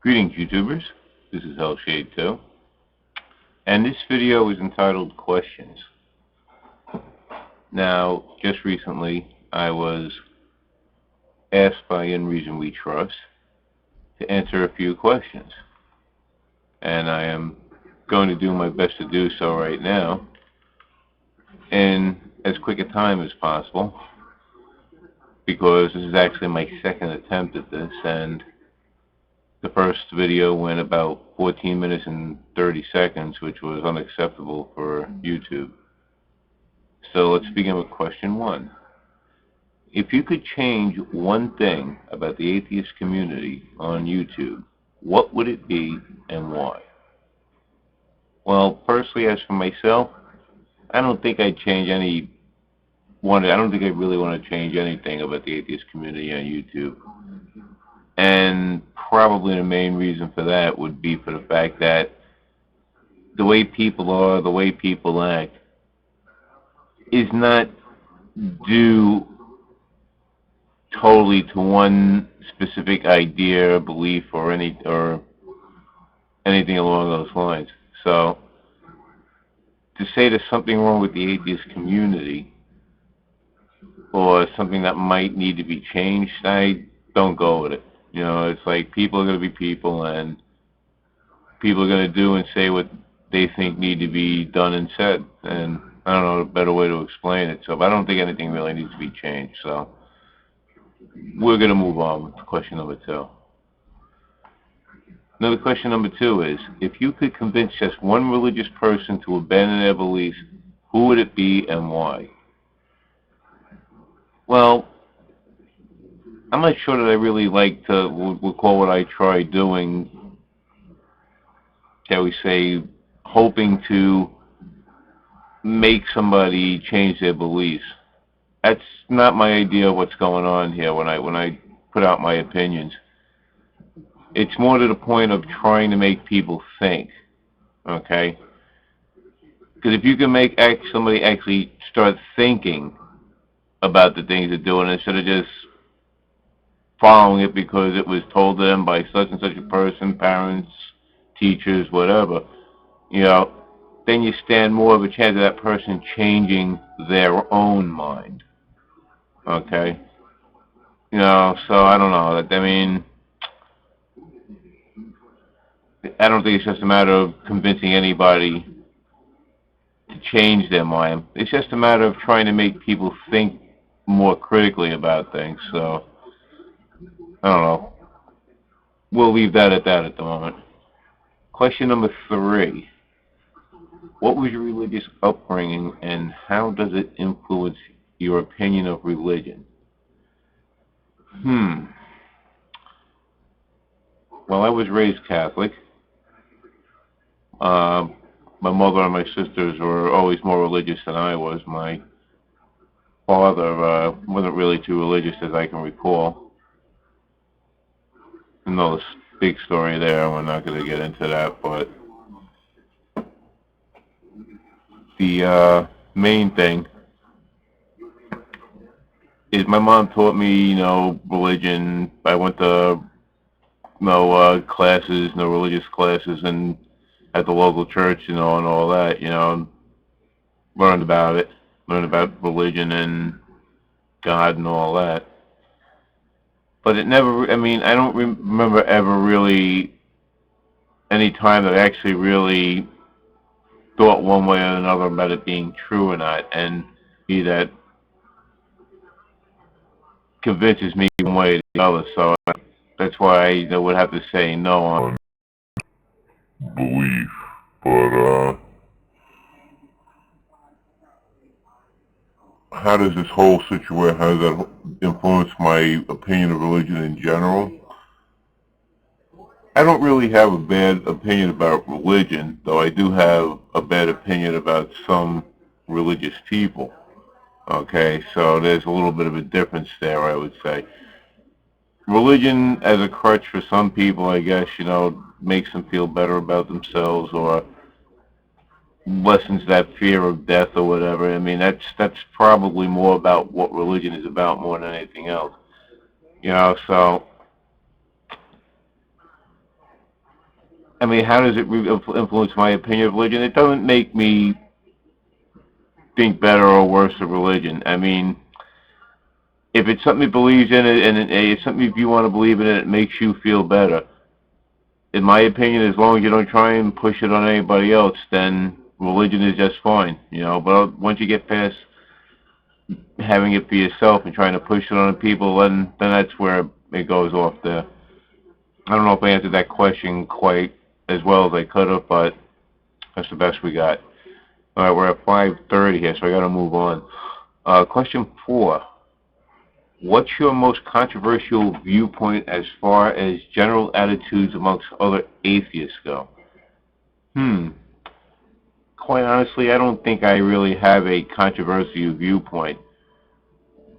Greetings, YouTubers. This is Hellshade2, and this video is entitled Questions. Now, just recently, I was asked by InReasonWeTrust to answer a few questions, and I am going to do my best to do so right now in as quick a time as possible, because this is actually my second attempt at this, and the first video went about 14 minutes and 30 seconds, which was unacceptable for YouTube. So let's begin with question 1. If you could change one thing about the atheist community on YouTube, what would it be and why? Well, personally, as for myself, I don't think I'd change I don't think I really want to change anything about the atheist community on YouTube. And probably the main reason for that would be for the fact that the way people are, the way people act, is not due totally to one specific idea, belief, or anything along those lines. So to say there's something wrong with the atheist community or something that might need to be changed, I don't go with it. You know, it's like people are going to be people, and people are going to do and say what they think need to be done and said. And I don't know a better way to explain it. So I don't think anything really needs to be changed. So we're going to move on with question number 2. Another question number 2 is, if you could convince just one religious person to abandon their beliefs, who would it be and why? Well, I'm not sure that I really like to recall what I tried doing, shall we say, hoping to make somebody change their beliefs. That's not my idea of what's going on here when I put out my opinions. It's more to the point of trying to make people think, okay? Because if you can make somebody actually start thinking about the things they're doing instead of just following it because it was told to them by such and such a person, parents, teachers, whatever, you know, then you stand more of a chance of that person changing their own mind. Okay? You know, so I don't know. I mean, I don't think it's just a matter of convincing anybody to change their mind. It's just a matter of trying to make people think more critically about things. So, I don't know. We'll leave that at the moment. Question number 3. What was your religious upbringing, and how does it influence your opinion of religion? Well, I was raised Catholic. My mother and my sisters were always more religious than I was. My father wasn't really too religious as I can recall. Another big story there. We're not going to get into that, but the main thing is my mom taught me, you know, religion. I went to classes, no religious classes, and at the local church, you know, and all that, you know, learned about religion and God and all that. But it never, I mean, I don't remember ever really any time that I actually really thought one way or another about it being true or not, and be that convinces me one way or the other. So that's why I would have to say no on belief. But how does this whole situation, how does that influence my opinion of religion in general? I don't really have a bad opinion about religion, though I do have a bad opinion about some religious people. Okay, so there's a little bit of a difference there, I would say. Religion as a crutch for some people, I guess, you know, makes them feel better about themselves or lessens that fear of death or whatever. I mean, that's probably more about what religion is about more than anything else. You know, so I mean, how does it influence my opinion of religion? It doesn't make me think better or worse of religion. I mean, if it's something he believes in it, and it's something if you want to believe in it, it makes you feel better. In my opinion, as long as you don't try and push it on anybody else, then religion is just fine, you know. But once you get past having it for yourself and trying to push it on people, then that's where it goes off there. I don't know if I answered that question quite as well as I could have, but that's the best we got. All right, we're at 5:30 here, so I got to move on. Question 4. What's your most controversial viewpoint as far as general attitudes amongst other atheists go? Hmm. Quite honestly, I don't think I really have a controversial viewpoint.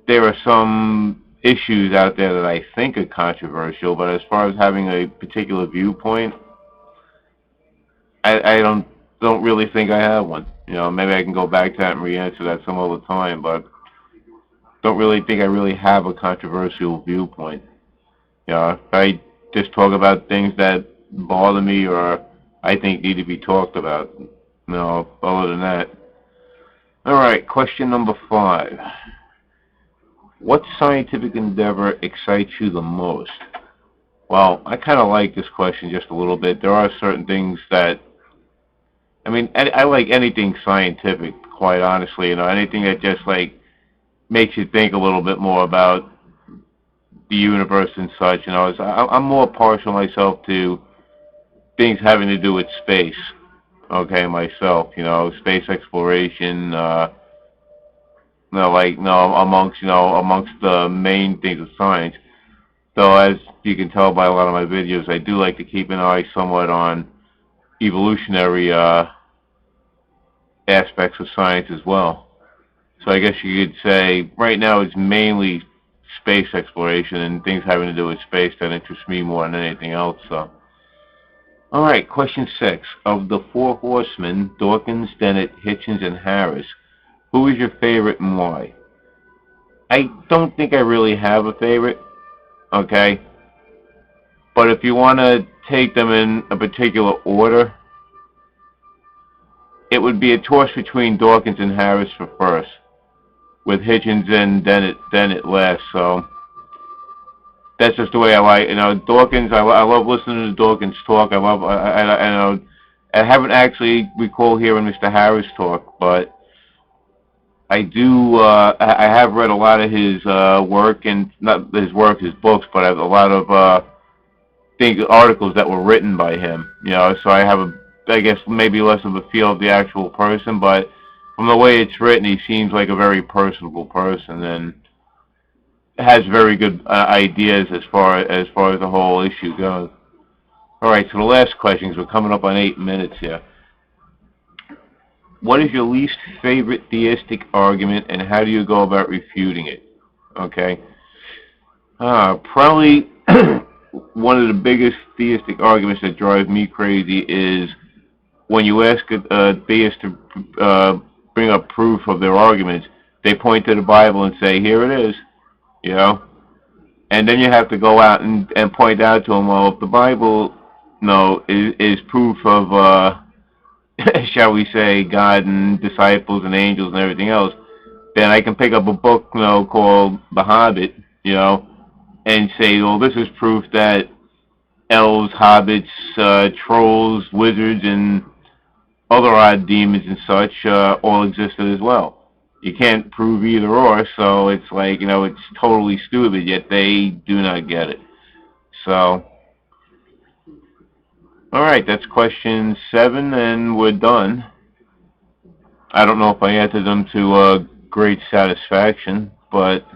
There are some issues out there that I think are controversial, but as far as having a particular viewpoint, I don't really think I have one. You know, maybe I can go back to that and re-answer that some other time, but don't really think I really have a controversial viewpoint. You know, I just talk about things that bother me or I think need to be talked about. No, other than that. All right, question number 5. What scientific endeavor excites you the most? Well, I kind of like this question just a little bit. There are certain things that, I mean, I like anything scientific, quite honestly. You know, anything that just like makes you think a little bit more about the universe and such. You know, I'm more partial myself to things having to do with space. Okay, myself. You know, space exploration. Amongst the main things of science. So as you can tell by a lot of my videos, I do like to keep an eye somewhat on evolutionary aspects of science as well. So I guess you could say right now it's mainly space exploration and things having to do with space that interest me more than anything else. So, all right, question 6. Of the 4 horsemen, Dawkins, Dennett, Hitchens, and Harris, who is your favorite and why? I don't think I really have a favorite, okay? But if you want to take them in a particular order, it would be a toss between Dawkins and Harris for first, with Hitchens and Dennett last. So that's just the way I like. You know, Dawkins. I love listening to Dawkins talk. I know. I haven't actually recall hearing Mr. Harris talk, but I do. I have read a lot of his work, and not his work, his books, but I have a lot of articles that were written by him. You know, so I have I guess maybe less of a feel of the actual person, but from the way it's written, he seems like a very personable person and has very good ideas as far as the whole issue goes. All right, so the last question, 'cause we're coming up on 8 minutes here. What is your least favorite theistic argument, and how do you go about refuting it? Okay. Probably one of the biggest theistic arguments that drive me crazy is when you ask a theist to bring up proof of their arguments, they point to the Bible and say, "Here it is," you know, and then you have to go out and point out to them, well, if the Bible, is proof of, shall we say, God and disciples and angels and everything else, then I can pick up a book, called The Hobbit, and say, well, this is proof that elves, hobbits, trolls, wizards, and other odd demons and such all existed as well. You can't prove either or, so it's like, it's totally stupid, yet they do not get it. So, alright, that's question 7, and we're done. I don't know if I answered them to great satisfaction, but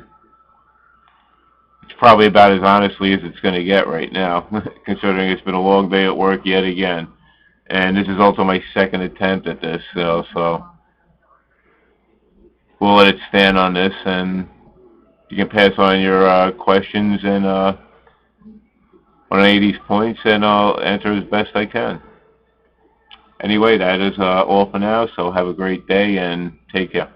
it's probably about as honestly as it's going to get right now, considering it's been a long day at work yet again. And this is also my second attempt at this, so we'll let it stand on this, and you can pass on your questions and on any of these points, and I'll answer as best I can. Anyway, that is all for now, so have a great day, and take care.